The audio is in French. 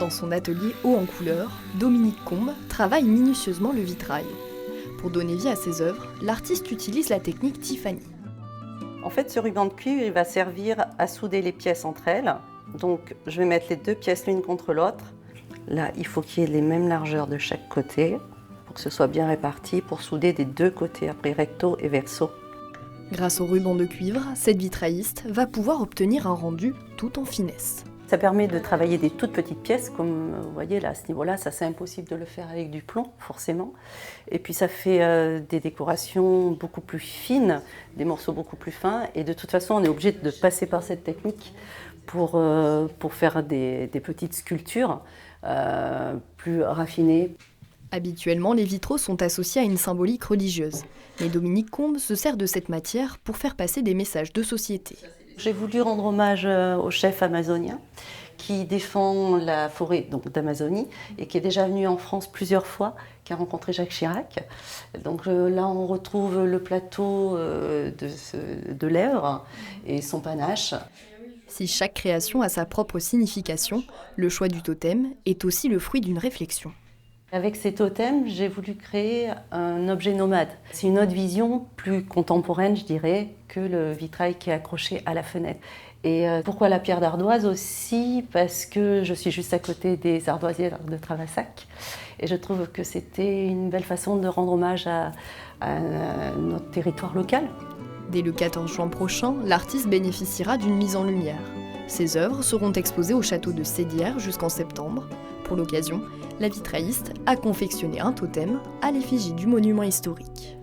Dans son atelier haut en couleurs, Dominique Combe travaille minutieusement le vitrail. Pour donner vie à ses œuvres, l'artiste utilise la technique Tiffany. En fait, ce ruban de cuivre, il va servir à souder les pièces entre elles. Donc, je vais mettre les deux pièces l'une contre l'autre. Là, il faut qu'il y ait les mêmes largeurs de chaque côté pour que ce soit bien réparti, pour souder des deux côtés, après recto et verso. Grâce au ruban de cuivre, cette vitrailliste va pouvoir obtenir un rendu tout en finesse. Ça permet de travailler des toutes petites pièces, comme vous voyez là, à ce niveau-là, ça c'est impossible de le faire avec du plomb, forcément. Et puis ça fait des décorations beaucoup plus fines, des morceaux beaucoup plus fins. Et de toute façon, on est obligé de passer par cette technique pour faire des petites sculptures plus raffinées. Habituellement, les vitraux sont associés à une symbolique religieuse. Mais Dominique Combe se sert de cette matière pour faire passer des messages de société. J'ai voulu rendre hommage au chef amazonien qui défend la forêt d'Amazonie et qui est déjà venu en France plusieurs fois, qui a rencontré Jacques Chirac. Donc là, on retrouve le plateau de lèvres et son panache. Si chaque création a sa propre signification, le choix du totem est aussi le fruit d'une réflexion. Avec ces totems, j'ai voulu créer un objet nomade. C'est une autre vision, plus contemporaine, je dirais, que le vitrail qui est accroché à la fenêtre. Et pourquoi la pierre d'ardoise aussi? Parce que je suis juste à côté des ardoisières de Travassac. Et je trouve que c'était une belle façon de rendre hommage à notre territoire local. Dès le 14 juin prochain, l'artiste bénéficiera d'une mise en lumière. Ses œuvres seront exposées au château de Sédières jusqu'en septembre. Pour l'occasion, la vitrailliste a confectionné un totem à l'effigie du monument historique.